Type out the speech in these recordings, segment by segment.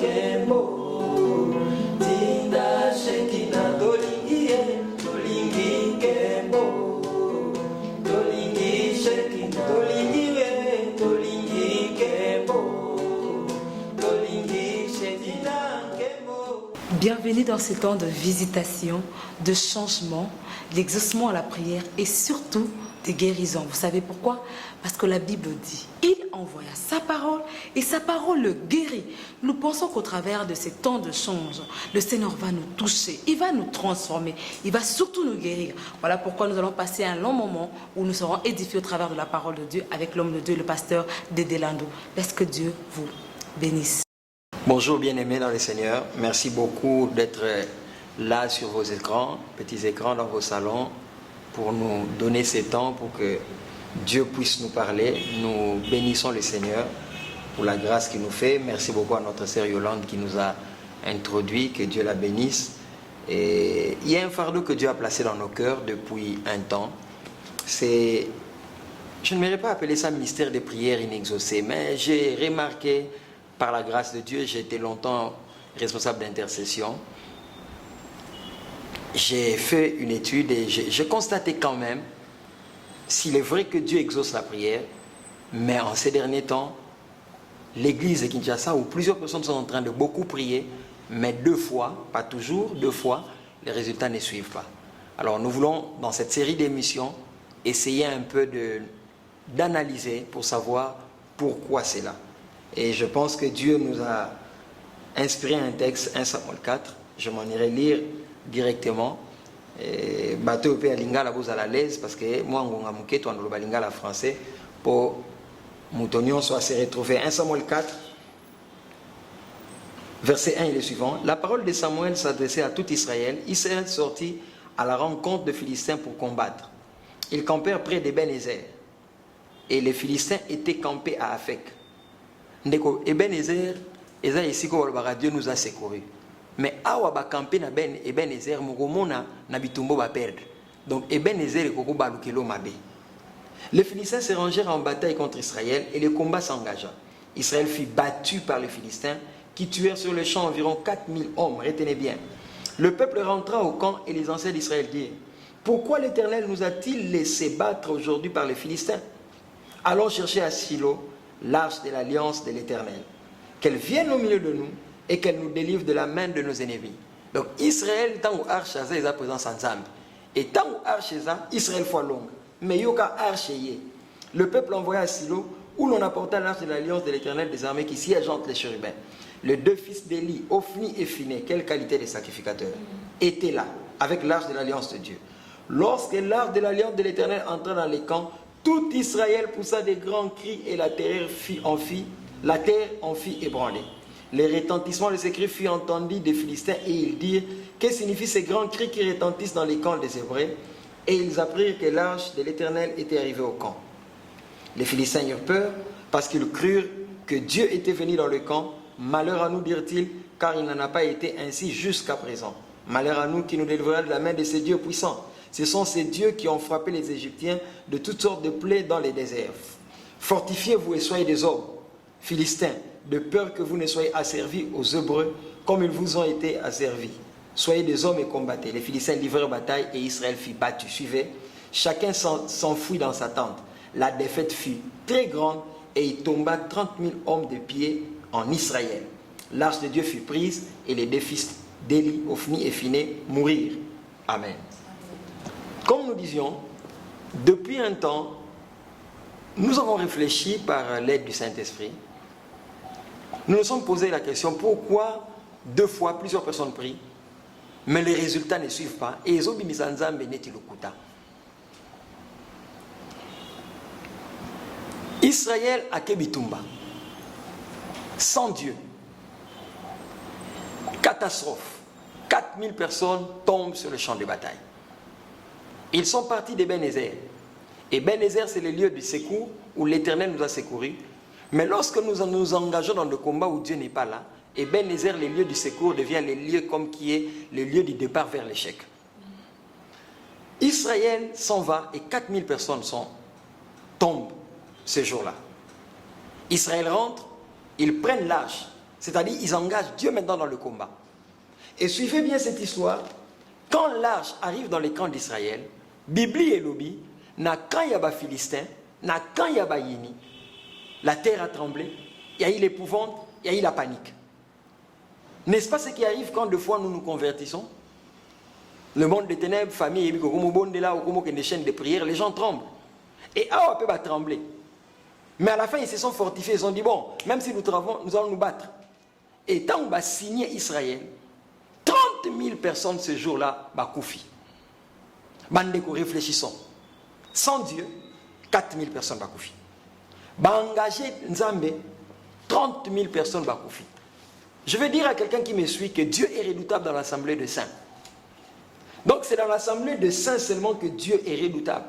kembo Tinda shekina tolingi tolingi kembo Tolingi shekina tolingi tolingi kembo Tolingi shekina kembo. Bienvenue dans ce temps de visitation, de changement, d'exaucement à la prière et surtout de guérison. Vous savez pourquoi? Parce que la Bible dit, il envoya sa parole et sa parole le guérit. Nous pensons qu'au travers de ces temps de change, le Seigneur va nous toucher, il va nous transformer, il va surtout nous guérir. Voilà pourquoi nous allons passer un long moment où nous serons édifiés au travers de la parole de Dieu avec l'homme de Dieu, le pasteur Dédé Lando. Laisse que Dieu vous bénisse. Bonjour bien-aimés dans le Seigneur, merci beaucoup d'être là sur vos écrans, petits écrans dans vos salons, pour nous donner ces temps pour que Dieu puisse nous parler. Nous bénissons le Seigneur pour la grâce qu'il nous fait. Merci beaucoup à notre sœur Yolande qui nous a introduit, que Dieu la bénisse. Et il y a un fardeau que Dieu a placé dans nos cœurs depuis un temps. C'est, je n'aimerais pas appeler ça mystère des prières inexaucées, mais j'ai remarqué par la grâce de Dieu, j'ai été longtemps responsable d'intercession. J'ai fait une étude et j'ai constaté quand même, s'il est vrai que Dieu exauce la prière, mais en ces derniers temps, l'église de Kinshasa, où plusieurs personnes sont en train de beaucoup prier, mais 2 fois, pas toujours, 2 fois, les résultats ne suivent pas. Alors nous voulons, dans cette série d'émissions, essayer un peu d'analyser pour savoir pourquoi c'est là. Et je pense que Dieu nous a inspiré un texte, 1 Samuel 4, je m'en irai lire directement. Bateau pe lingala vous à la l'aise parce que moi ngonga muketo andoloba lingala français pour moutonnion soit se retrouver. 1 Samuel 4 verset 1 et le suivant. La parole de Samuel s'adressait à tout Israël. Israël sortit à la rencontre de Philistins pour combattre. Ils campèrent près d'Ebenezer et les Philistins étaient campés à Afek. Ndeko Ebenezer eza isiko Dieu nous a secourus. Mais awa ba campé na Ebenezer mugomona na bitumbo ba perdre. Donc Ebenezer koko balukelo mabe. Les Philistins se rangèrent en bataille contre Israël et le combat s'engagea. Israël fut battu par les Philistins qui tuèrent sur le champ environ 4000 hommes. Retenez bien. Le peuple rentra au camp et les anciens d'Israël dirent: pourquoi l'Éternel nous a-t-il laissé battre aujourd'hui par les Philistins? Allons chercher à Silo l'arche de l'alliance de l'Éternel, qu'elle vienne au milieu de nous et qu'elle nous délivre de la main de nos ennemis. Donc Israël, tant où arche est à présent sans âme. Et tant où arche est, Israël fois longue. Mais yoka arche est. Le peuple envoya à Silo, où l'on apporta l'arche de l'alliance de l'Éternel des armées qui siège entre les chérubins. Les 2 fils d'Élie, Ophni et Phiné, quelle qualité de sacrificateurs, étaient là, avec l'arche de l'alliance de Dieu. Lorsque l'arche de l'alliance de l'Éternel entra dans les camps, tout Israël poussa des grands cris et la terre en fit ébranler. Les retentissements de ces cris furent entendus des Philistins et ils dirent: que signifient ces grands cris qui retentissent dans les camps des Hébreux? Et ils apprirent que l'arche de l'Éternel était arrivée au camp. Les Philistins eurent peur parce qu'ils crurent que Dieu était venu dans le camp. Malheur à nous, dirent-ils, car il n'en a pas été ainsi jusqu'à présent. Malheur à nous qui nous délivrera de la main de ces dieux puissants. Ce sont ces dieux qui ont frappé les Égyptiens de toutes sortes de plaies dans les déserts. Fortifiez-vous et soyez des hommes, Philistins, de peur que vous ne soyez asservis aux Hébreux comme ils vous ont été asservis. Soyez des hommes et combattez. Les Philistins livrèrent bataille et Israël fut battu. Suivez, chacun s'enfuit dans sa tente. La défaite fut très grande et il tomba 30 000 hommes de pied en Israël. L'arche de Dieu fut prise et les 2 fils d'Élie, Ophni et Phiné mourirent. Amen. Comme nous disions, depuis un temps, nous avons réfléchi par l'aide du Saint-Esprit. Nous nous sommes posé la question: pourquoi 2 fois plusieurs personnes prient, mais les résultats ne suivent pas? Et ils ont mis Nzambe neti lokuta. Israël a Kebitumba, sans Dieu. Catastrophe. 4000 personnes tombent sur le champ de bataille. Ils sont partis d'Ebenezer. Ebenezer, c'est le lieu du secours où l'Éternel nous a secourus. Mais lorsque nous nous engageons dans le combat où Dieu n'est pas là, Ebenezer, le lieu du secours, devient le lieu comme qui est le lieu du départ vers l'échec. Israël s'en va et 4000 personnes tombent ce jour-là. Israël rentre, ils prennent l'arche C'est-à-dire, ils engagent Dieu maintenant dans le combat. Et suivez bien cette histoire. Quand l'arche arrive dans les camps d'Israël, Bibli et Lobi, na quand il y a Philistins, na quand il y a Yini, la terre a tremblé, il y a eu l'épouvante, il y a eu la panique. N'est-ce pas ce qui arrive quand deux fois nous nous convertissons? Le monde des ténèbres, famille, des chaînes de prière, les gens tremblent. Et ah, on peut trembler. Mais à la fin, ils se sont fortifiés, ils ont dit, bon, même si nous allons nous battre. Et tant qu'on va signer Israël, 30 000 personnes ce jour-là, Koufi. Bandeko, réfléchissons. Sans Dieu, 4 000 personnes, Koufi. Engagé Nzambe, 30 000 personnes, Koufi. Je vais dire à quelqu'un qui me suit que Dieu est redoutable dans l'assemblée de saints. Donc c'est dans l'assemblée de saints seulement que Dieu est redoutable.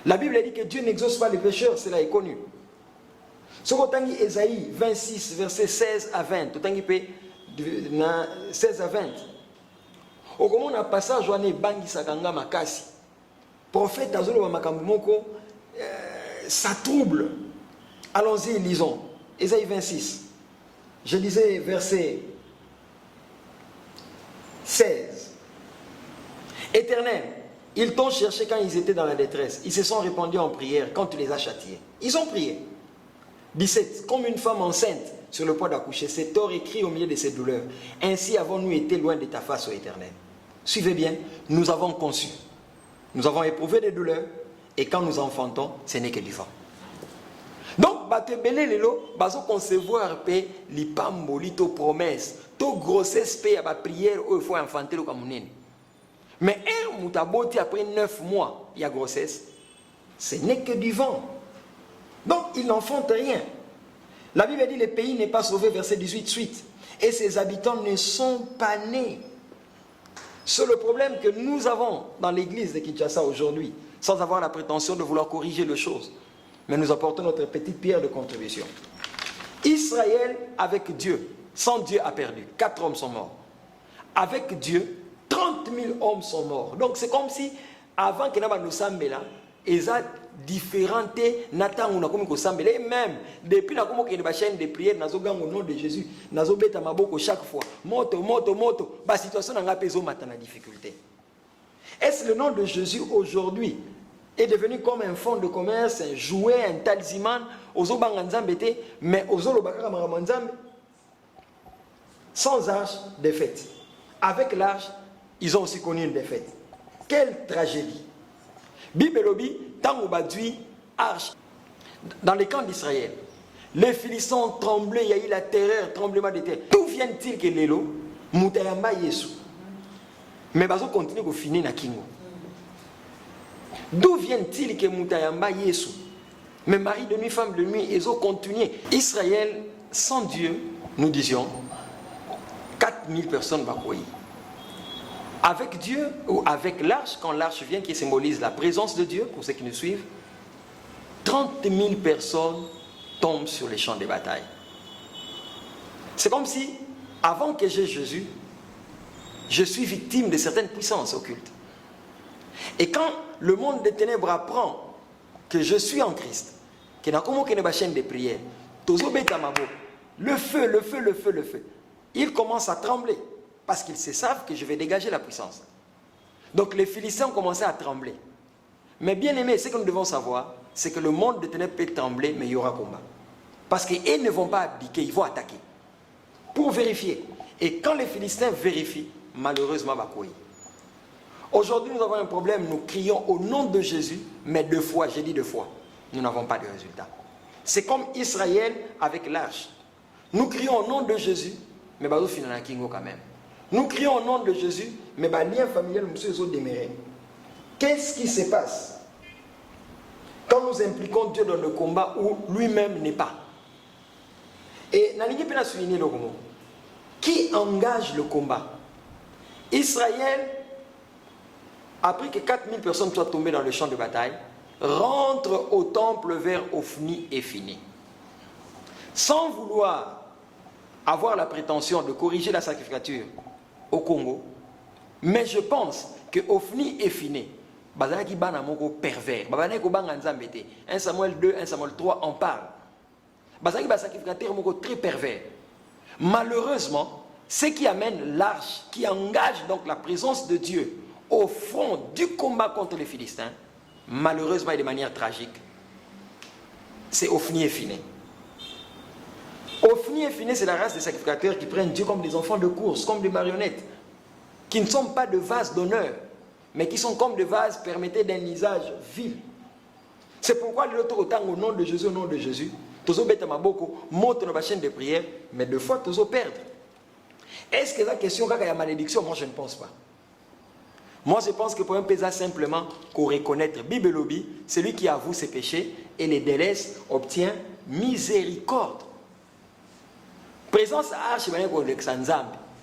La Bible dit que Dieu n'exauce pas les pécheurs, cela est connu. Ce qu'on dit Ésaïe 26, versets 16 à 20, 16 à 20. Au moment où on a passage, on a bangi sakanga makasi. Prophète Azolo Makamumoko, ça trouble. Allons-y, lisons. Ésaïe 26. Je lisais verset 16. Éternel, ils t'ont cherché quand ils étaient dans la détresse. Ils se sont répandus en prière quand tu les as châtiés. Ils ont prié. 17. Comme une femme enceinte sur le point d'accoucher, ses torts écrits au milieu de ses douleurs. Ainsi avons-nous été loin de ta face, ô Éternel. Suivez bien, nous avons conçu. Nous avons éprouvé des douleurs. Et quand nous enfantons, ce n'est que du vent. Donc, batebele lelo, bazo concevoir pe lipambo, lito promesse, to grossesse pe à prière où il faut enfanter le kamunene. Mais un mutaboti après 9 mois, il y a grossesse, ce n'est que du vent. Donc, il n'enfante rien. La Bible dit le pays n'est pas sauvé, verset 18, suite. Et ses habitants ne sont pas nés. C'est le problème que nous avons dans l'église de Kinshasa aujourd'hui, sans avoir la prétention de vouloir corriger les choses. Mais nous apportons notre petite pierre de contribution. Israël avec Dieu, sans Dieu a perdu. 4 hommes sont morts. Avec Dieu, 30 000 hommes sont morts. Donc c'est comme si, avant que nous sommes là, ils ont différentes natans ou nakomi ko sambela. Et même, depuis la chaîne de prière, nous avons au nom de Jésus, nous avons bêta maboko chaque fois. Moto, la situation n'a pas besoin de la difficulté. Est-ce le nom de Jésus aujourd'hui est devenu comme un fonds de commerce, un jouet, un talisman, mais sans arche, défaite. Avec l'arche, ils ont aussi connu une défaite. Quelle tragédie! Bible lobi, tango badui, arche. Dans les camps d'Israël, les Philistins ont tremblé, il y a eu la terreur, tremblement de terre. D'où vient-il que l'élo, Moutayamba Yesu? Mais bazo continue de finir na kingo. D'où vient-il que Moutayamba Yesu? Mais mari de nuit, femme de nuit, ils ont continué. Israël, sans Dieu, nous disions, 4000 personnes bakoyi. Avec Dieu ou avec l'arche, quand l'arche vient qui symbolise la présence de Dieu, pour ceux qui nous suivent, 30 000 personnes tombent sur les champs de bataille. C'est comme si, avant que j'aie Jésus, je suis victime de certaines puissances occultes. Et quand le monde des ténèbres apprend que je suis en Christ, qu'il n'y a pas chaîne de prière, le feu, ils commencent à trembler parce qu'ils se savent que je vais dégager la puissance. Donc les Philistins ont commencé à trembler. Mais bien aimé, ce que nous devons savoir, c'est que le monde des ténèbres peut trembler, mais il y aura combat. Parce qu'ils ne vont pas abdiquer, ils vont attaquer. Pour vérifier. Et quand les Philistins vérifient, malheureusement, Bakoui. Aujourd'hui, nous avons un problème. Nous crions au nom de Jésus, mais 2 fois, j'ai dit 2 fois. Nous n'avons pas de résultat. C'est comme Israël avec l'arche. Nous crions au nom de Jésus, mais Bazou finana kingo quand même. Nous crions au nom de Jésus, mais le lien familial nous sommes démérés. Qu'est-ce qui se passe quand nous impliquons Dieu dans le combat où lui-même n'est pas? Et Nalingi peut souligner le mot. Qui engage le combat? Israël, après que 4000 personnes soient tombées dans le champ de bataille, rentre au temple vers Ophni et Fini. Sans vouloir avoir la prétention de corriger la sacrificature au Congo, mais je pense que Ophni et Fini, pervers. 1 Samuel 2, 1 Samuel 3 en parle. Bazaki ba sacrificateur moko très pervers. Malheureusement, ce qui amène l'arche, qui engage donc la présence de Dieu au front du combat contre les Philistins, malheureusement et de manière tragique, c'est Ophni et Phiné. Ophni et Phiné, c'est la race des sacrificateurs qui prennent Dieu comme des enfants de course, comme des marionnettes, qui ne sont pas de vases d'honneur, mais qui sont comme des vases permettant d'un usage vil. C'est pourquoi l'autre autant au nom de Jésus, au nom de Jésus, tous bêtes maboko monte dans la chaîne de prière, mais deux fois tous perdre. Est-ce que la question quand il y a malédiction? Moi je ne pense pas. Moi je pense que pour un paysan simplement qu'on reconnaître Bible lobby, celui qui avoue ses péchés et les délaisse obtient miséricorde. Présence à arche,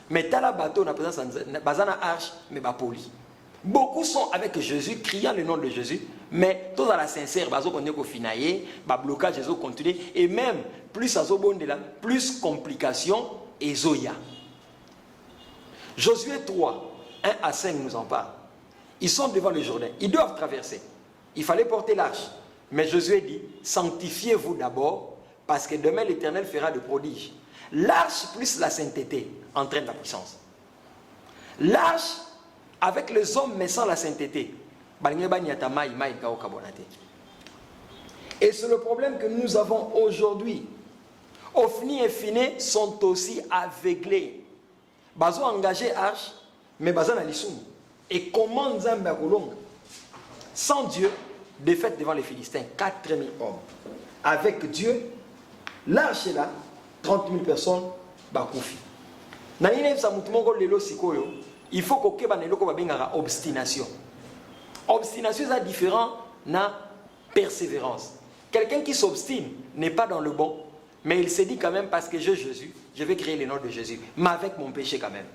mais t'as la bateau na présence bazana arche mais ba poli. Beaucoup sont avec Jésus, criant le nom de Jésus, mais tout à la sincère, bazo konye ko finaye, ba blocage Jésus continue, et même plus à zobondela, plus complications et zoya. Josué 3, 1 à 5 nous en parle. Ils sont devant le Jourdain, ils doivent traverser. Il fallait porter l'arche, mais Josué dit, sanctifiez-vous d'abord, parce que demain l'Éternel fera de prodiges. L'arche plus la sainteté entraîne la puissance. L'arche avec les hommes mais sans la sainteté. Et c'est le problème que nous avons aujourd'hui. Ophni et Phiné sont aussi aveuglés. Bazo engagé arche, mais bazo na lisum. Et comment Nzambe akolonga? Sans Dieu, défaite devant les Philistins, 4000 hommes. Avec Dieu, l'arche est là, 30 000 personnes, bakoufi. Il faut que obstination. Obstination est différent de persévérance. Quelqu'un qui s'obstine n'est pas dans le bon, mais il se dit quand même parce que j'ai Jésus, je vais créer le nom de Jésus, mais avec mon péché quand même.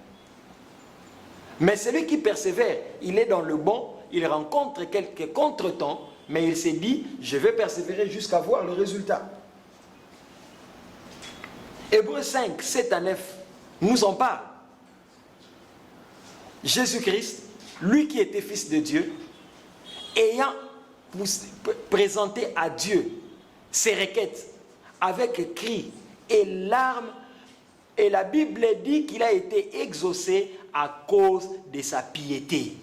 Mais celui qui persévère, il est dans le bon, il rencontre quelques contretemps, mais il se dit, je vais persévérer jusqu'à voir le résultat. Hébreux 5, 7 à 9 nous en parle. Jésus-Christ, lui qui était fils de Dieu, ayant présenté à Dieu ses requêtes avec cris et larmes, et la Bible dit qu'il a été exaucé à cause de sa piété.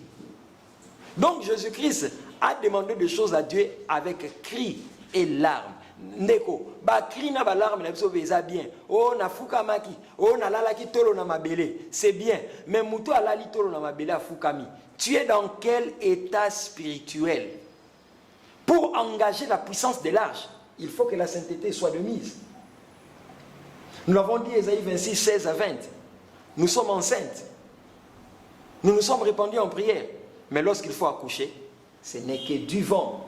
Donc Jésus-Christ a demandé des choses à Dieu avec cris et larmes. Ndeko, ba cri na ba larme na biso beza bien. Oh na fukamaki, oh na lalaki tolo na mabele, c'est bien. Mais muto alali tolo na mabele a fukami. Tu es dans quel état spirituel? Pour engager la puissance de l'arche, il faut que la sainteté soit de mise. Nous l'avons dit Ésaïe 26, 16 à 20. Nous sommes enceintes. Nous nous sommes répandus en prière. Mais lorsqu'il faut accoucher, ce n'est que du vent.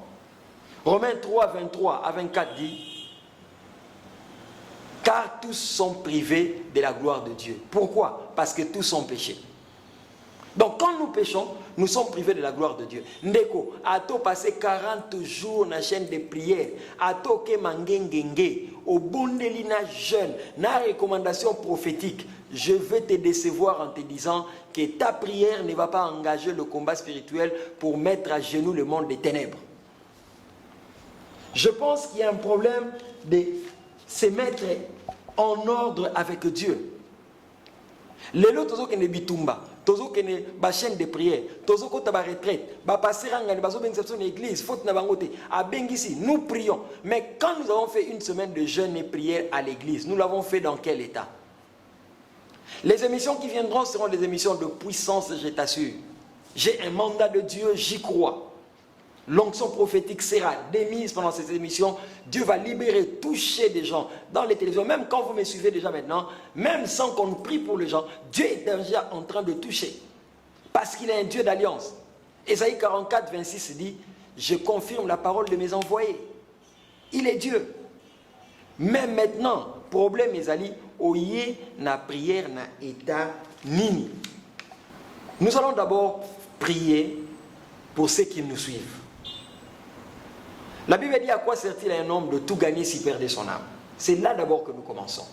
Romains 3, 23 à 24 dit, car tous sont privés de la gloire de Dieu. Pourquoi? Parce que tous sont péchés. Donc quand nous péchons, nous sommes privés de la gloire de Dieu. Ndeko, ato passé 40 jours dans la chaîne de prière, ato ke mangengenge, au bondelina jeune, na recommandation prophétique, je vais te décevoir en te disant que ta prière ne va pas engager le combat spirituel pour mettre à genoux le monde des ténèbres. Je pense qu'il y a un problème de se mettre en ordre avec Dieu. Les autres, tozo kene bitumba, tozo kene ba chaîne de prière, tozo kota ba retraite, ba passer rangani, ba zo bengisa l'église, faute na bangote, a bengisi, nous prions. Mais quand nous avons fait une semaine de jeûne et prière à l'église, nous l'avons fait dans quel état? Les émissions qui viendront seront des émissions de puissance, je t'assure. J'ai un mandat de Dieu, j'y crois. L'onction prophétique sera démise pendant ces émissions. Dieu va libérer, toucher des gens dans les télévisions. Même quand vous me suivez déjà maintenant, même sans qu'on prie pour les gens, Dieu est déjà en train de toucher. Parce qu'il est un Dieu d'alliance. Ésaïe 44, 26 dit, je confirme la parole de mes envoyés. Il est Dieu. Même maintenant, problème Ezali, oye na prière na état nini. Nous allons d'abord prier pour ceux qui nous suivent. La Bible dit à quoi sert-il à un homme de tout gagner s'il perdait son âme? C'est là d'abord que nous commençons.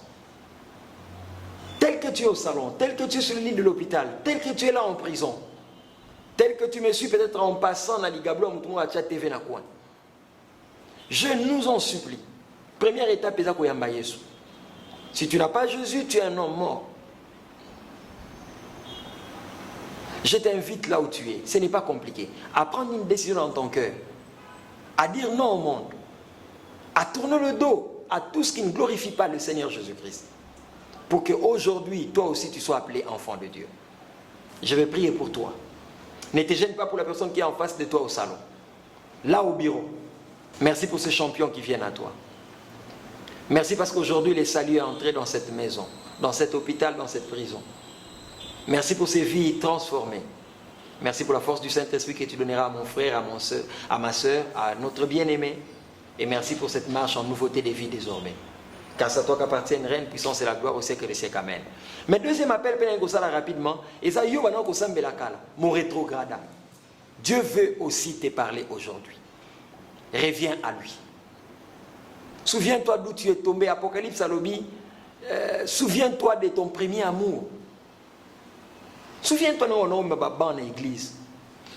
Tel que tu es au salon, tel que tu es sur le lit de l'hôpital, tel que tu es là en prison, tel que tu me suis peut-être en passant dans l'Igablo, à TV na coin. Je nous en supplie, Première étape, c'est koyamba Yesu. Si tu n'as pas Jésus, tu es un homme mort. Je t'invite là où tu es. Ce n'est pas compliqué. À prendre une décision dans ton cœur. À dire non au monde. À tourner le dos à tout ce qui ne glorifie pas le Seigneur Jésus-Christ. Pour qu'aujourd'hui, toi aussi, tu sois appelé enfant de Dieu. Je vais prier pour toi. Ne te gêne pas pour la personne qui est en face de toi au salon. Là au bureau. Merci pour ces champions qui viennent à toi. Merci parce qu'aujourd'hui, le salut est entré dans cette maison, dans cet hôpital, dans cette prison. Merci pour ces vies transformées. Merci pour la force du Saint-Esprit que tu donneras à mon frère, à ma soeur, à notre bien-aimé. Et merci pour cette marche en nouveauté des vies désormais. Car c'est à toi qu'appartiennent règne, puissance et la gloire au siècle des siècles. Amen. Mais deuxième appel, rapidement. Mon rétrograda. Dieu veut aussi te parler aujourd'hui. Reviens à lui. Souviens-toi d'où tu es tombé. Apocalypse à l'obi. Souviens-toi de ton premier amour. Souviens-toi de l'église.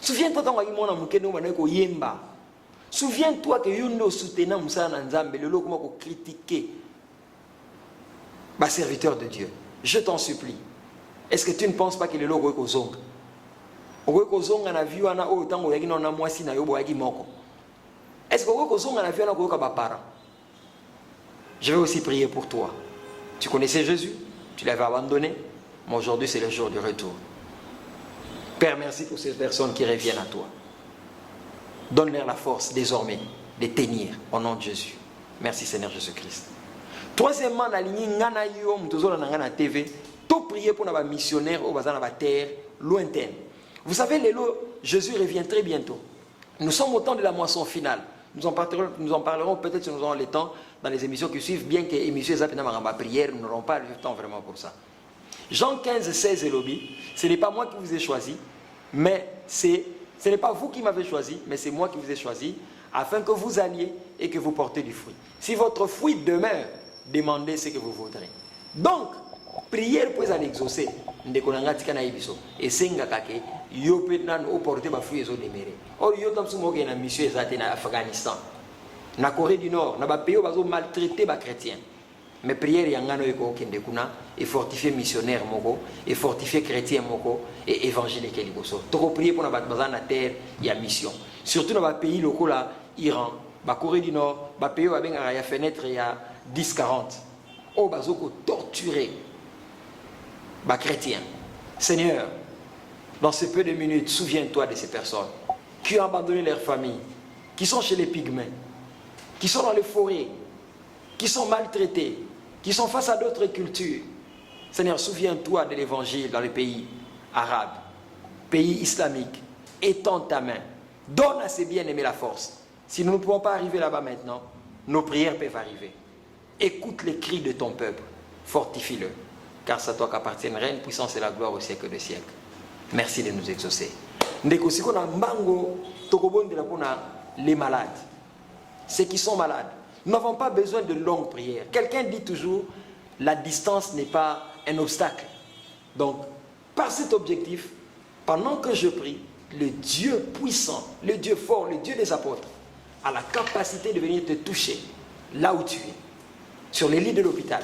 Souviens-toi de yemba. Souviens-toi que Yundo soutenant Moussa Nzambe, le lot comment critiquer serviteur de Dieu. Je t'en supplie. Est-ce que tu ne penses pas que le lot est au zong? Est-ce que je vais aussi prier pour toi. Tu connaissais Jésus, tu l'avais abandonné, mais aujourd'hui c'est le jour du retour. Père, merci pour ces personnes qui reviennent à toi. Donne-leur la force désormais de tenir au nom de Jésus. Merci Seigneur Jésus-Christ. Troisièmement, la ligne ngana yo mtozola na ngana TV, tout prier pour nos missionnaires au bazar na terre lointaine. Vous savez, Jésus revient très bientôt. Nous sommes au temps de la moisson finale. Nous en parlerons peut-être si nous aurons le temps dans les émissions qui suivent, bien que l'émission Zapina prière, nous n'aurons pas le temps vraiment pour ça. Jean 15, 16 et lobby, ce n'est pas moi qui vous ai choisi, mais ce n'est pas vous qui m'avez choisi, mais c'est moi qui vous ai choisi, afin que vous alliez et que vous portez du fruit. Si votre fruit demeure, demandez ce que vous voudrez. Donc, prière pour aller exaucer. Et sengakake, yo peut nan porter ba fruit ezo deméré. Or yo tam sumo ke na mission ezate na Afghanistan. Na Corée du Nord, na ba pays bazo maltraiter ba chrétiens. Mais prière yangano eko kende kuna et fortifier missionnaire moko et fortifier chrétien moko et évangile ke liboso. Toko prier pour na ba na terre ya mission. Surtout dans ba pays locaux là, Iran, ba Corée du Nord, ba pays ba benga ya fenêtre ya 10-40. Oh bazo ko torturer ba chrétien. Seigneur, dans ces peu de minutes, souviens-toi de ces personnes qui ont abandonné leur famille, qui sont chez les pygmées, qui sont dans les forêts, qui sont maltraités, qui sont face à d'autres cultures. Seigneur, souviens-toi de l'évangile dans les pays arabes, pays islamiques. Étends ta main. Donne à ces bien-aimés la force. Si nous ne pouvons pas arriver là-bas maintenant, nos prières peuvent arriver. Écoute les cris de ton peuple. Fortifie-le. Car c'est à toi qu'appartiennent règne, puissance et la gloire au siècle des siècles. Merci de nous exaucer. Les malades, ceux qui sont malades, nous n'avons pas besoin de longues prières. Quelqu'un dit toujours, la distance n'est pas un obstacle. Donc, par cet objectif, pendant que je prie, le Dieu puissant, le Dieu fort, le Dieu des apôtres, a la capacité de venir te toucher là où tu es, sur les lits de l'hôpital,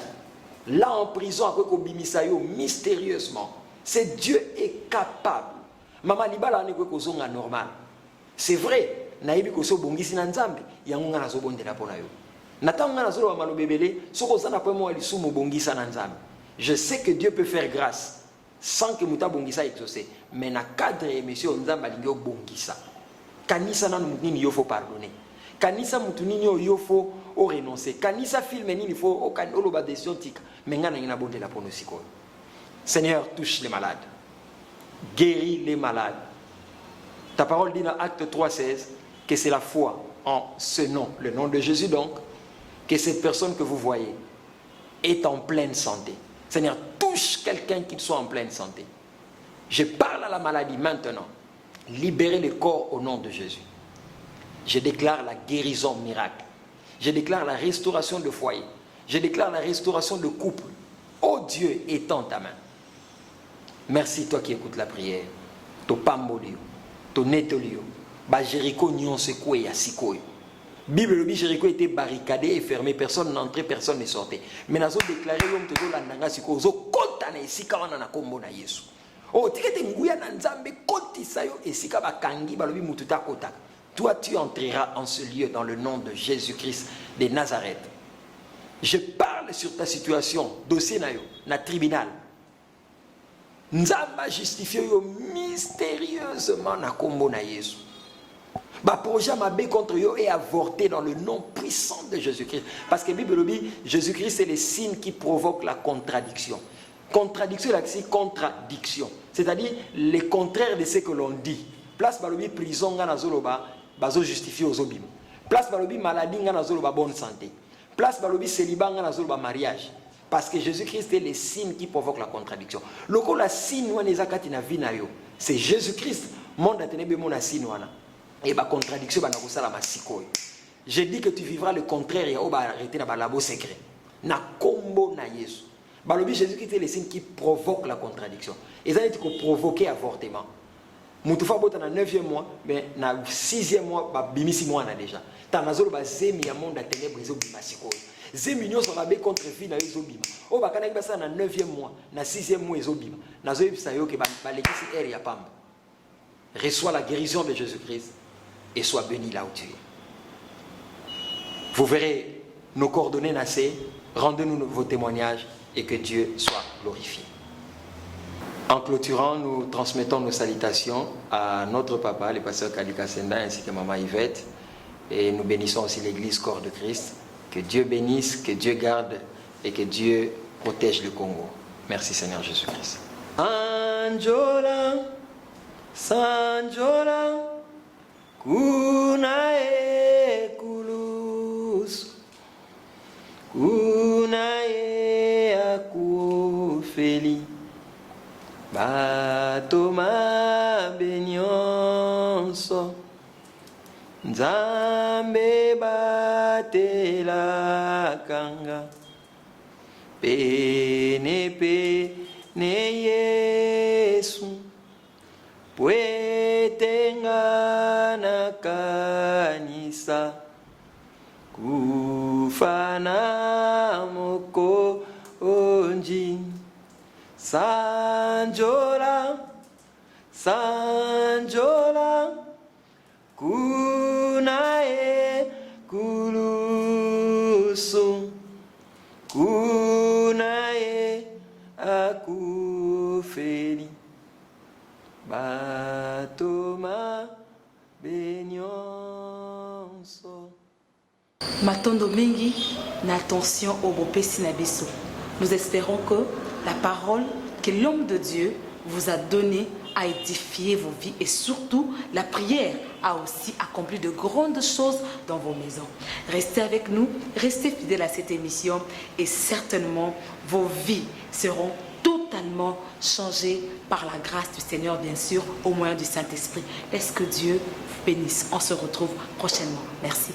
là en prison, avec Obimisayo, mystérieusement. C'est Dieu est capable. Maman libala ne ko zonga normal. C'est vrai, naïbi ko so bongisi na nzambe, yango na zo bondela pona yo. Natanga na zo wa malobebele, soko sana po mo alisu mo bongisa na nzambe. Je sais que Dieu peut faire grâce sans que muta bongisa exaucer, mais na cadre émission nzambe alingi bongisa. Kanisa na nini yo faut pardonner. Kanisa mutu nini yo faut renoncer. Kanisa film nini faut o kan oloba décision tika. Mais ngana ngina bondela pono siko. Seigneur, touche les malades. Guéris les malades. Ta parole dit dans Acte 3,16 que c'est la foi en ce nom, le nom de Jésus donc, que cette personne que vous voyez est en pleine santé. Seigneur, touche quelqu'un qui soit en pleine santé. Je parle à la maladie maintenant. Libérez le corps au nom de Jésus. Je déclare la guérison miracle. Je déclare la restauration de foyer. Je déclare la restauration de couple. Oh Dieu, étends ta main. Merci toi qui écoutes la prière. To pambolio, to netolio, ba Jéricho nyon se kwe ya sikoyo. Bible le Jéricho était barricadé et fermé, personne n'entrait, personne ne sortait. Mais nous avons déclaré que nous avons na Yesu. Oh, tikete nguya na nzambe kotisa yo esika bakangi balobi mututa kotaka. Toi tu entreras en ce lieu dans le nom de Jésus-Christ de Nazareth. Je parle sur ta situation, dossier na yo, na tribunal. Nzamba justifie yo mystérieusement na kombo na Yesu. Ba projet mabé contre yo est avorté dans le nom puissant de Jésus-Christ. Parce que la Bible dit, Jésus-Christ c'est le signe qui provoque la contradiction. Contradiction, c'est contradiction. C'est-à-dire le contraire de ce que l'on dit. Place balobi prison nga nazoloba, bazo justifier aux obim. Place balobi maladie nga nazoloba bonne santé. Place balobi célibat nga nazoloba mariage. Parce que Jésus-Christ est le signe qui provoque la contradiction. Loko la signe wana ezakati na vie na yo. C'est Jésus-Christ. Monde atenebe mona signe wana. Et ba contradiction ba na kosala masikoyo. Je dis que tu vivras le contraire et on va arrêter dans le labo secret. Na kombo na Yesu. Balobi Jésus-Christ est le signe qui provoque la contradiction. Et ça veut dire qu'on provoquer avortement. Moutoufa bota na 9e mois, mais na 6e mois, ba bimisi mois na déjà. Tanazolo ba zemi ya monde a ténèbres ezo bima sikoyo. Zemi nyo so babe contre vie na ezo bima. O ba kana ngibasa na 9e mois, na 6e mois ezo bima. Nazo yebisa yo ke ba lekisi ere ya pamba. Reçois la guérison de Jésus-Christ et sois béni là où tu es. Vous verrez nos coordonnées nassées, rendez-nous vos témoignages et que Dieu soit glorifié. En clôturant, nous transmettons nos salutations à notre papa, le pasteur Kalika Senda, ainsi que maman Yvette, et nous bénissons aussi l'église Corps de Christ. Que Dieu bénisse, que Dieu garde et que Dieu protège le Congo. Merci Seigneur Jésus-Christ. Anjola, Sanjola, Kunae Kulus, Kunae Akufeli, Batoma Benyonso, Nzambe batela kanga, Penepe ne Yesu, Pwetenga na kanisa, Kufana moko onji, Sanjola, Sanjola, Kunae kulusu, Kunae akufeli, Batoma benyonso. Matondo mingi na attention au bopesi na biso. Nous espérons que la parole que l'homme de Dieu vous a donnée a édifié vos vies et surtout la prière a aussi accompli de grandes choses dans vos maisons. Restez avec nous, restez fidèles à cette émission et certainement vos vies seront totalement changées par la grâce du Seigneur, bien sûr, au moyen du Saint-Esprit. Laisse que Dieu vous bénisse. On se retrouve prochainement. Merci.